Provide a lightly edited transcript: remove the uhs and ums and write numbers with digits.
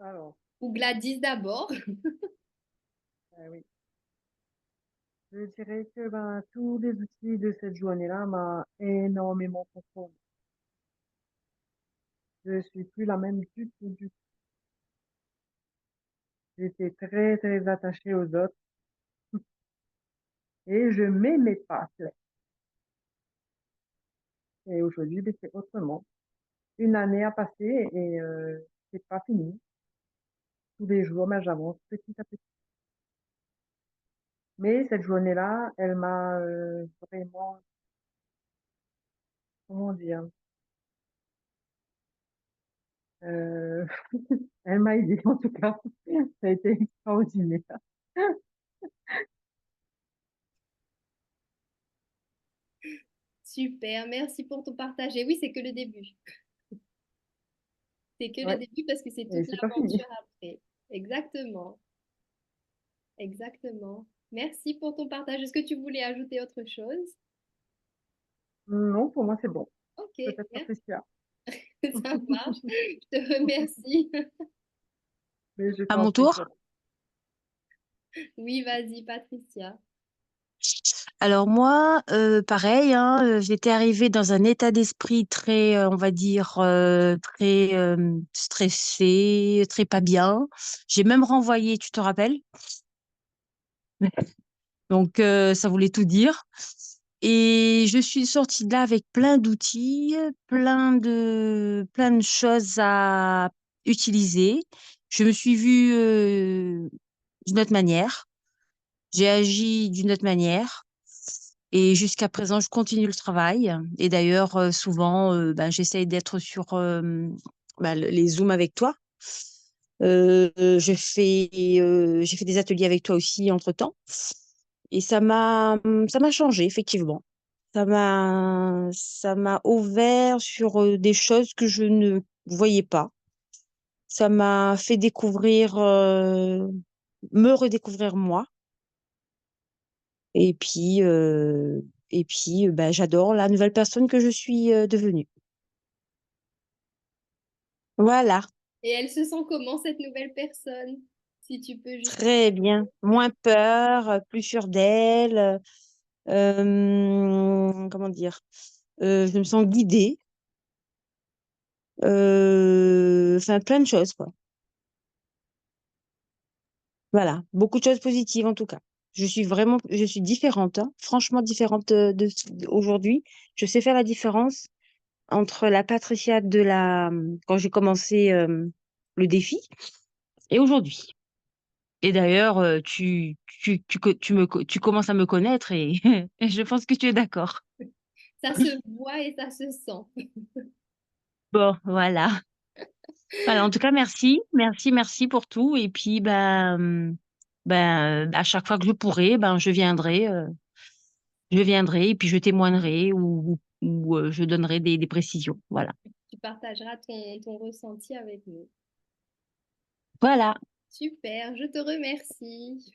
Alors, Ou Gladys d'abord. oui, je dirais que ben, tous les outils de cette journée-là m'ont énormément conforté. Je suis plus la même du tout, du tout. J'étais très, très attachée aux autres et je m'aimais pas. Et aujourd'hui, ben, c'est autrement. Une année a passé et c'est pas fini. Tous les jours, ben, j'avance petit à petit. Mais cette journée-là, elle m'a vraiment, comment dire, euh, elle m'a aidée en tout cas. Ça a été extraordinaire. Super, merci pour ton partage. Et oui, c'est que le début. C'est que le Ouais, début parce que c'est et toute c'est pas fini. l'aventure après. Exactement, exactement. Merci pour ton partage. Est-ce que tu voulais ajouter autre chose? Non, pour moi, c'est bon. Ok, Peut-être merci, Patricia. ça marche. Je te remercie. Mais je À t'en mon prie, tour. Charles. Oui, vas-y, Patricia. Alors moi, pareil, hein, j'étais arrivée dans un état d'esprit très, on va dire, très stressé, très pas bien. J'ai même renvoyé, tu te rappelles? Donc ça voulait tout dire. Et je suis sortie de là avec plein d'outils, plein de choses à utiliser. Je me suis vue d'une autre manière. J'ai agi d'une autre manière. Et jusqu'à présent, je continue le travail. Et d'ailleurs, souvent, ben, j'essaye d'être sur ben, les Zooms avec toi. J'ai fait des ateliers avec toi aussi entre-temps. Et ça m'a changé, effectivement. Ça m'a ouvert sur des choses que je ne voyais pas. Ça m'a fait découvrir, me redécouvrir moi. Et puis, bah, j'adore la nouvelle personne que je suis devenue. Voilà, Et elle se sent comment, cette nouvelle personne? Si tu peux justement. très bien. Moins peur, plus sûre d'elle. Comment dire? Je me sens guidée. Enfin, plein de choses, quoi. Voilà, beaucoup de choses positives en tout cas. Je suis différente, hein, franchement différente aujourd'hui. Je sais faire la différence entre la Patricia quand j'ai commencé le défi et aujourd'hui. Et d'ailleurs, tu commences à me connaître et, et je pense que tu es d'accord. Ça se voit et ça se sent. Bon, voilà. Voilà, en tout cas, merci, merci, merci pour tout. Et puis, à chaque fois que je pourrai, je viendrai et puis je témoignerai ou je donnerai des précisions. Voilà. Tu partageras ton ressenti avec nous. Voilà. Super, je te remercie.